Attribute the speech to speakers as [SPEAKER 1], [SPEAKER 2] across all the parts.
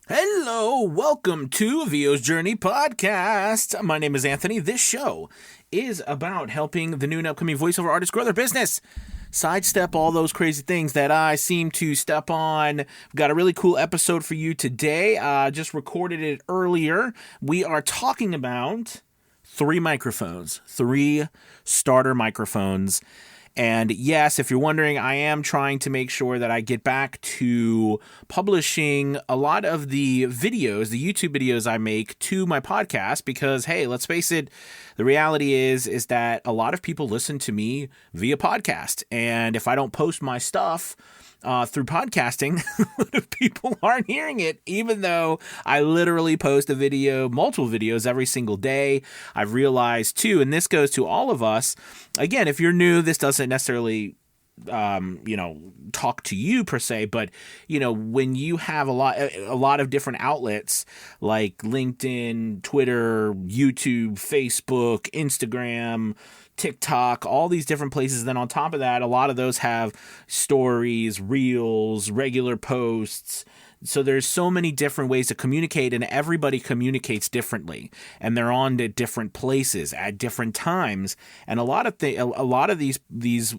[SPEAKER 1] Hello, welcome to VO's Journey Podcast. My name is Anthony. This show is about helping the new and upcoming voiceover artists grow their business. Sidestep all those crazy things that I seem to step on. We've got a really cool episode for you today. Just recorded it earlier. We are talking about three starter microphones. And yes, if you're wondering, I am trying to make sure that I get back to publishing a lot of the videos, the YouTube videos I make to my podcast because, hey, let's face it, the reality is that a lot of people listen to me via podcast. And if I don't post my stuff through podcasting, a lot of people aren't hearing it, even though I literally post multiple videos every single day. I've realized too, and this goes to all of us. Again, if you're new, this doesn't necessarily talk to you per se, but when you have a lot of different outlets like LinkedIn, Twitter, YouTube, Facebook, Instagram, TikTok, all these different places. Then on top of that, a lot of those have stories, reels, regular posts. So there's so many different ways to communicate, and everybody communicates differently, and they're on to different places at different times. And a lot of these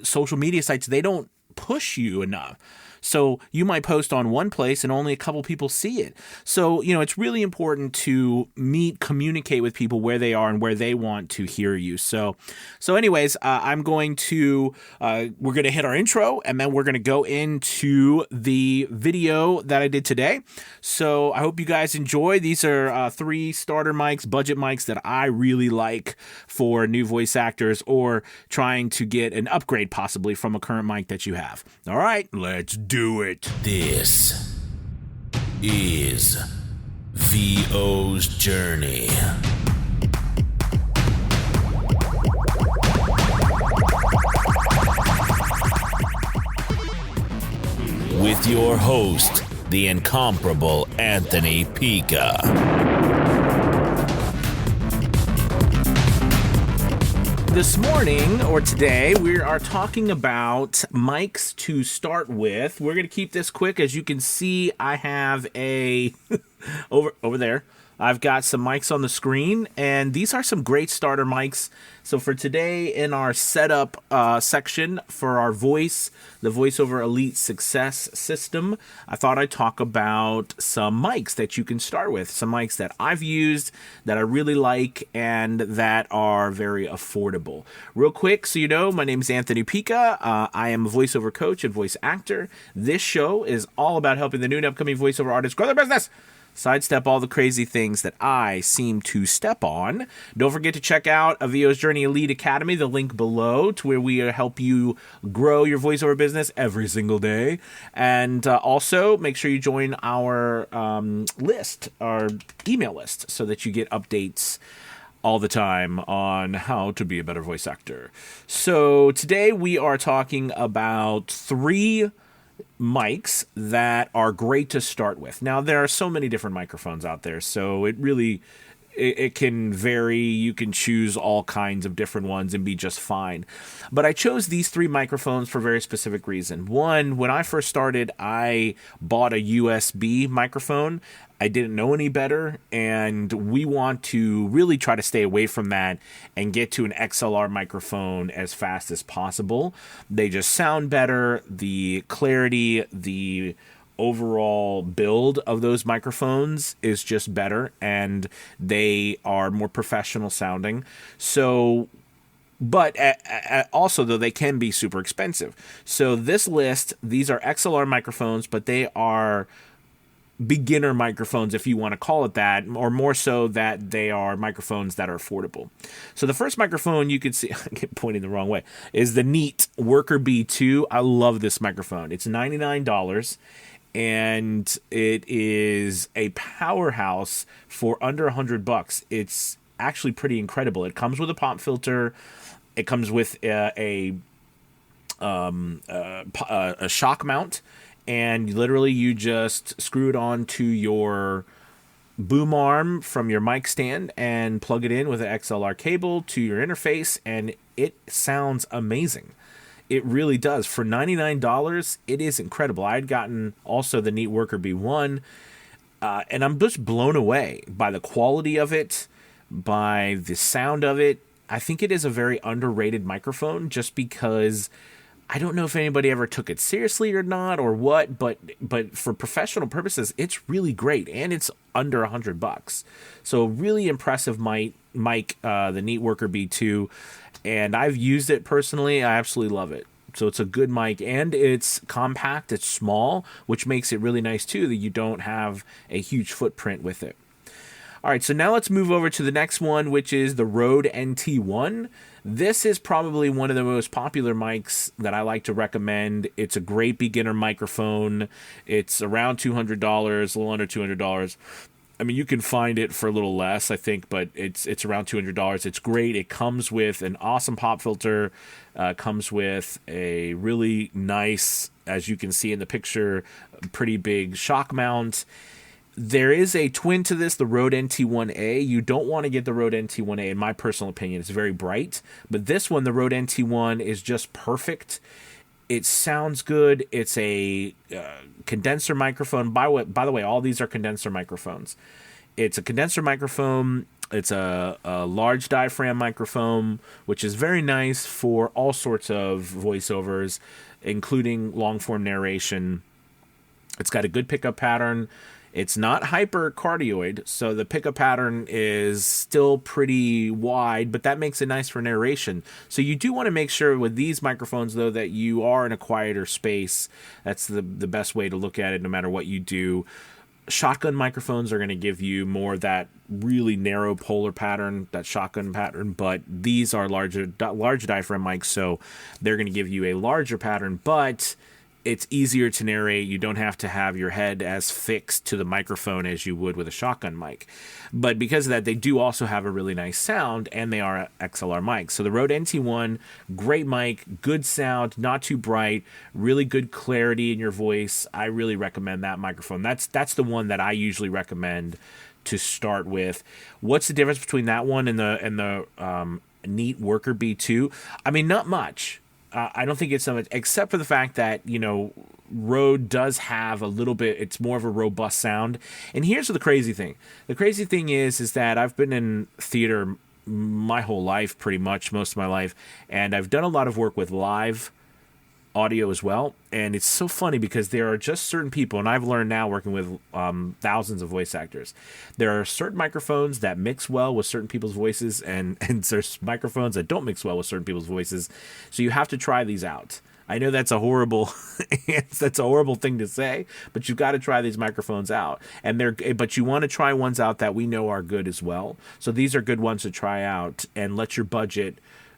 [SPEAKER 1] social media sites, they don't push you enough. So you might post on one place and only a couple people see it. So, it's really important to communicate with people where they are and where they want to hear you. So anyways, we're going to hit our intro, and then we're going to go into the video that I did today. So I hope you guys enjoy. These are three starter mics, budget mics that I really like for new voice actors or trying to get an upgrade possibly from a current mic that you have. All right, let's do it.
[SPEAKER 2] This is VO's Journey. With your host, the incomparable Anthony Pica.
[SPEAKER 1] This morning, or today, we are talking about mics to start with. We're going to keep this quick. As you can see, I have over there, I've got some mics on the screen, and these are some great starter mics. So for today, in our setup section for our the Voiceover Elite Success System, I thought I'd talk about some mics that you can start with. Some mics that I've used, that I really like, and that are very affordable. Real quick, so you know, my name is Anthony Pica. I am a voiceover coach and voice actor. This show is all about helping the new and upcoming voiceover artists grow their business. Sidestep all the crazy things that I seem to step on. Don't forget to check out VO's Journey Elite Academy, the link below, to where we help you grow your voiceover business every single day. And also, make sure you join our list, our email list, so that you get updates all the time on how to be a better voice actor. So today we are talking about three mics that are great to start with. Now, there are so many different microphones out there, so it can vary. You can choose all kinds of different ones and be just fine. But I chose these three microphones for a very specific reason. One, when I first started, I bought a USB microphone. I didn't know any better, and we want to really try to stay away from that and get to an XLR microphone as fast as possible. They just sound better. The clarity, the overall build of those microphones is just better, and they are more professional sounding. So, but also, though, they can be super expensive. So this list, these are XLR microphones, but they are beginner microphones, if you want to call it that, or more so that they are microphones that are affordable. So the first microphone you can see, I get pointing the wrong way, is the Neat Worker B2. I love this microphone. It's $99, and it is a powerhouse for under $100. It's actually pretty incredible. It comes with a pop filter. It comes with a shock mount. And literally you just screw it onto your boom arm from your mic stand and plug it in with an XLR cable to your interface, and it sounds amazing. It really does. For $99, it is incredible. I had gotten also the Neat Worker B1. And I'm just blown away by the quality of it, by the sound of it. I think it is a very underrated microphone just because I don't know if anybody ever took it seriously or not or what, but for professional purposes, it's really great, and it's under $100. So really impressive mic, the Neat Worker B2, and I've used it personally. I absolutely love it. So it's a good mic, and it's compact, it's small, which makes it really nice too that you don't have a huge footprint with it. All right, so now let's move over to the next one, which is the Rode NT1. This is probably one of the most popular mics that I like to recommend. It's a great beginner microphone. It's around $200, a little under $200. I mean, you can find it for a little less, I think, but it's around $200. It's great. It comes with an awesome pop filter. Comes with a really nice, as you can see in the picture, pretty big shock mount. There is a twin to this, the Rode NT1A. You don't want to get the Rode NT1A, in my personal opinion. It's very bright. But this one, the Rode NT1, is just perfect. It sounds good. It's a condenser microphone. By the way, all these are condenser microphones. It's a condenser microphone. It's a large diaphragm microphone, which is very nice for all sorts of voiceovers, including long-form narration. It's got a good pickup pattern. It's not hypercardioid, so the pickup pattern is still pretty wide, but that makes it nice for narration. So you do want to make sure with these microphones, though, that you are in a quieter space. That's the best way to look at it, no matter what you do. Shotgun microphones are going to give you more of that really narrow polar pattern, that shotgun pattern, but these are large diaphragm mics, so they're going to give you a larger pattern, but it's easier to narrate. You don't have to have your head as fixed to the microphone as you would with a shotgun mic. But because of that, they do also have a really nice sound, and they are XLR mics. So the Rode NT1, great mic, good sound, not too bright, really good clarity in your voice. I really recommend that microphone. That's the one that I usually recommend to start with. What's the difference between that one and the Neat Worker B2? I mean, not much. I don't think it's so much, except for the fact that, Rode does have a little bit, it's more of a robust sound. And here's the crazy thing. The crazy thing is that I've been in theater my whole life, pretty much, most of my life, and I've done a lot of work with live audio as well. And it's so funny because there are just certain people, and I've learned now working with thousands of voice actors, there are certain microphones that mix well with certain people's voices, and there's microphones that don't mix well with certain people's voices. So you have to try these out. I know that's a horrible thing to say, but you've got to try these microphones out. But you want to try ones out that we know are good as well. So these are good ones to try out and let your budget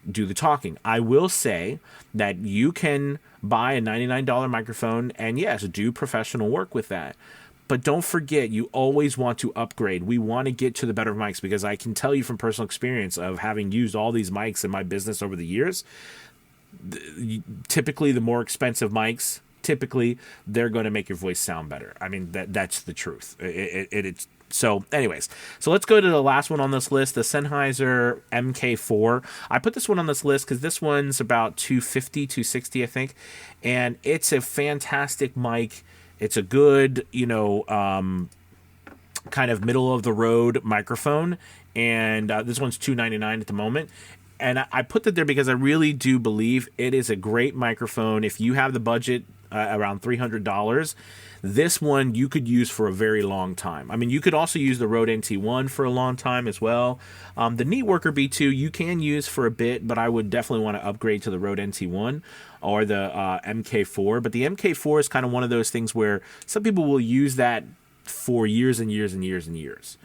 [SPEAKER 1] do the talking. I will say that you can buy a $99 microphone and yes, do professional work with that. But don't forget, you always want to upgrade. We want to get to the better mics, because I can tell you from personal experience of having used all these mics in my business over the years, typically the more expensive mics, they're going to make your voice sound better. I mean, that's the truth. It's so anyways, so let's go to the last one on this list, the Sennheiser MK4. I put this one on this list because this one's about $250, $260, I think, and it's a fantastic mic. It's a good, kind of middle of the road microphone, and this one's $299 at the moment. And I put that there because I really do believe it is a great microphone. If you have the budget around $300, this one you could use for a very long time. I mean, you could also use the Rode NT1 for a long time as well. The Neat Worker B2 you can use for a bit, but I would definitely want to upgrade to the Rode NT1 or the MK4. But the MK4 is kind of one of those things where some people will use that for years and years and years and years.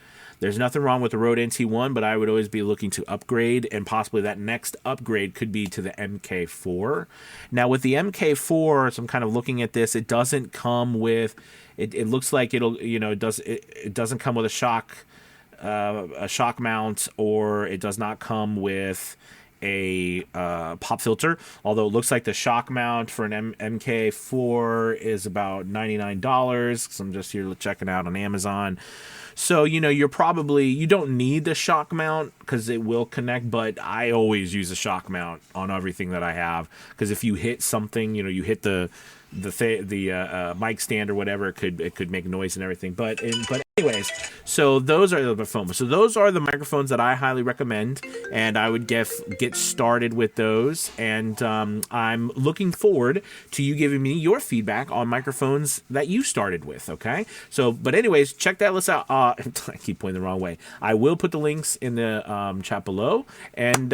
[SPEAKER 1] There's nothing wrong with the Rode NT1, but I would always be looking to upgrade, and possibly that next upgrade could be to the MK4. Now, with the MK4, so I'm kind of looking at this, it doesn't come with, it looks like it doesn't come with a shock mount, or it does not come with a pop filter, although it looks like the shock mount for an MK4 is about $99, because I'm just here checking out on Amazon. So, you don't need the shock mount because it will connect, but I always use a shock mount on everything that I have, because if you hit something, you hit the the mic stand or whatever, it could make noise and everything. But anyways, so those are the microphones. So those are the microphones that I highly recommend, and I would get started with those. And I'm looking forward to you giving me your feedback on microphones that you started with. Okay. So, but anyways, check that list out. I keep pointing the wrong way. I will put the links in the chat below, and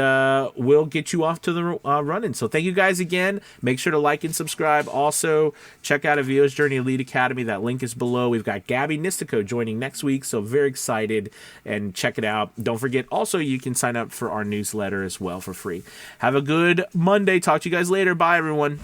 [SPEAKER 1] we'll get you off to the running. So thank you guys again. Make sure to like and subscribe. Also, check out a VO's Journey Elite Academy. That link is below. We've got Gabby Nistico joining next week, so very excited, and check it out. Don't forget, also, you can sign up for our newsletter as well for free. Have a good Monday. Talk to you guys later. Bye, everyone.